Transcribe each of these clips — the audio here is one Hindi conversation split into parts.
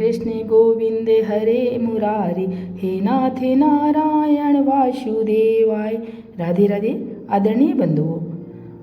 कृष्ण गोविंद हरे मुरारी, हे नाथ नारायण वासुदेवाय। राधे राधे। आदरणीय बंधुओं,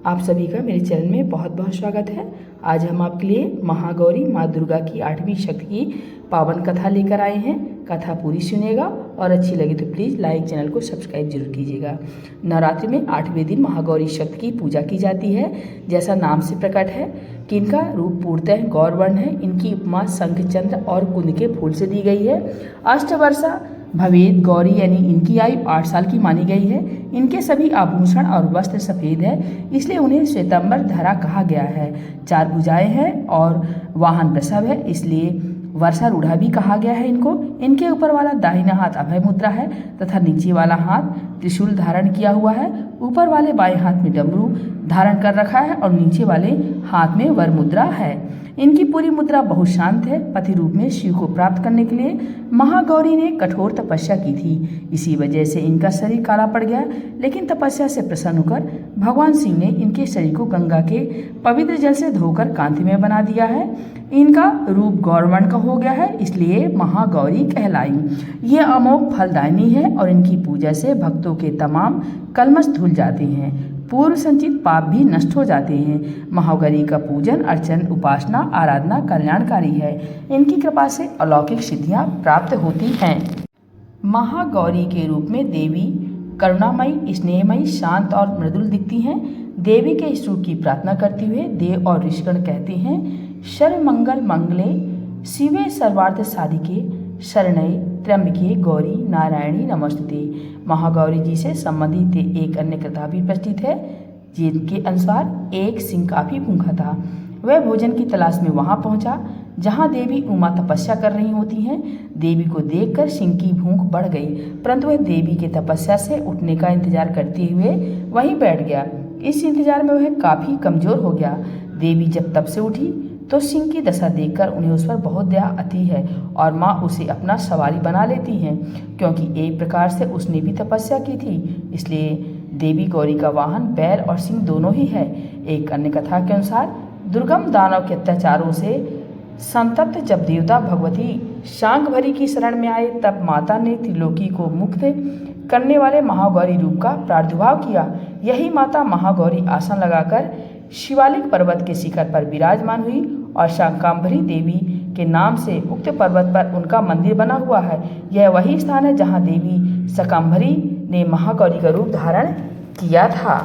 आप सभी का मेरे चैनल में बहुत बहुत स्वागत है। आज हम आपके लिए महागौरी माँ दुर्गा की 8वीं शक्ति की पावन कथा लेकर आए हैं। कथा पूरी सुनिएगा और अच्छी लगी तो प्लीज़ लाइक, चैनल को सब्सक्राइब जरूर कीजिएगा। नवरात्रि में 8वें दिन महागौरी शक्ति की पूजा की जाती है। जैसा नाम से प्रकट है कि इनका रूप पूर्णतः गौरवर्ण है। इनकी उपमा शंख, चंद्र और कुंद के फूल से दी गई है। अष्टवर्षा भवेद गौरी यानी इनकी आयु 8 साल की मानी गई है। इनके सभी आभूषण और वस्त्र सफ़ेद है, इसलिए उन्हें श्वेतांबर धरा कहा गया है। 4 भुजाएं हैं और वाहन वृषभ है, इसलिए वर्षारूढ़ा भी कहा गया है इनको। इनके ऊपर वाला दाहिना हाथ अभय मुद्रा है तथा नीचे वाला हाथ त्रिशूल धारण किया हुआ है। ऊपर वाले बाएं हाथ में डमरू धारण कर रखा है और नीचे वाले हाथ में वर मुद्रा है। इनकी पूरी मुद्रा बहुत शांत है। पति रूप में शिव को प्राप्त करने के लिए महागौरी ने कठोर तपस्या की थी। इसी वजह से इनका शरीर काला पड़ गया, लेकिन तपस्या से प्रसन्न होकर भगवान शिव ने इनके शरीर को गंगा के पवित्र जल से धोकर कांतिमय बना दिया है। इनका रूप गौरवर्ण का हो गया है, इसलिए महागौरी कहलाई। ये अमोघ फलदायिनी है और इनकी पूजा से भक्तों के तमाम कलमश धुल जाते हैं। पूर्व संचित पाप भी नष्ट हो जाते हैं। महागौरी का पूजन, अर्चन, उपासना, आराधना कल्याणकारी है। इनकी कृपा से अलौकिक सिद्धियां प्राप्त होती हैं। महागौरी के रूप में देवी करुणामयी, स्नेहमयी, शांत और मृदुल दिखती हैं। देवी के इस रूप की प्रार्थना करते हुए देव और ऋषिगण कहते हैं, सर्वमंगल मंगले शिवे सर्वार्थ साधिके शरण्ये त्र्यंबके गौरी नारायणी नमस्ते। महागौरी जी से संबंधित एक अन्य कथा भी प्रचलित है, जिनके अनुसार एक सिंह काफी भूखा था। वह भोजन की तलाश में वहां पहुंचा जहां देवी उमा तपस्या कर रही होती हैं। देवी को देखकर सिंह की भूख बढ़ गई, परंतु वह देवी के तपस्या से उठने का इंतजार करते हुए वहीं बैठ गया। इस इंतजार में वह काफी कमजोर हो गया। देवी जब तब से उठी तो सिंह की दशा देखकर उन्हें उस पर बहुत दया आती है और माँ उसे अपना सवारी बना लेती हैं, क्योंकि एक प्रकार से उसने भी तपस्या की थी। इसलिए देवी गौरी का वाहन बैल और सिंह दोनों ही है। एक अन्य कथा के अनुसार दुर्गम दानव के अत्याचारों से संतप्त जब देवता भगवती शांकभरी की शरण में आए, तब माता ने त्रिलोकी को मुक्त करने वाले महागौरी रूप का प्रादुर्भाव किया। यही माता महागौरी आसन लगाकर शिवालिक पर्वत के शिखर पर विराजमान हुई और शाकंभरी देवी के नाम से उक्त पर्वत पर उनका मंदिर बना हुआ है। यह वही स्थान है जहां देवी शाकंभरी ने महागौरी का रूप धारण किया था।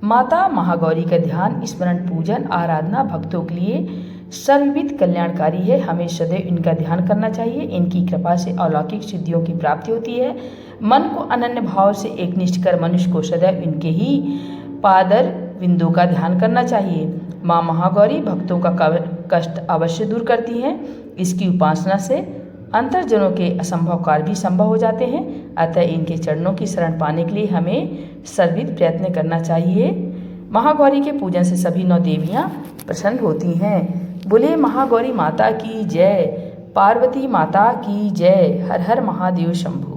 माता महागौरी का ध्यान, स्मरण, पूजन, आराधना भक्तों के लिए सर्वविध कल्याणकारी है। हमें सदैव इनका ध्यान करना चाहिए। इनकी कृपा से अलौकिक सिद्धियों की प्राप्ति होती है। मन को अनन्य भाव से एकनिष्ठ कर मनुष्य को सदैव इनके ही पादर बिंदु का ध्यान करना चाहिए। माँ महागौरी भक्तों का कष्ट अवश्य दूर करती हैं। इसकी उपासना से अंतरजनों के असंभव कार्य भी संभव हो जाते हैं। अतः इनके चरणों की शरण पाने के लिए हमें सर्वविध प्रयत्न करना चाहिए। महागौरी के पूजन से सभी 9 देवियाँ प्रसन्न होती हैं। बोले महागौरी माता की जय, पार्वती माता की जय। हर हर महादेव शंभु।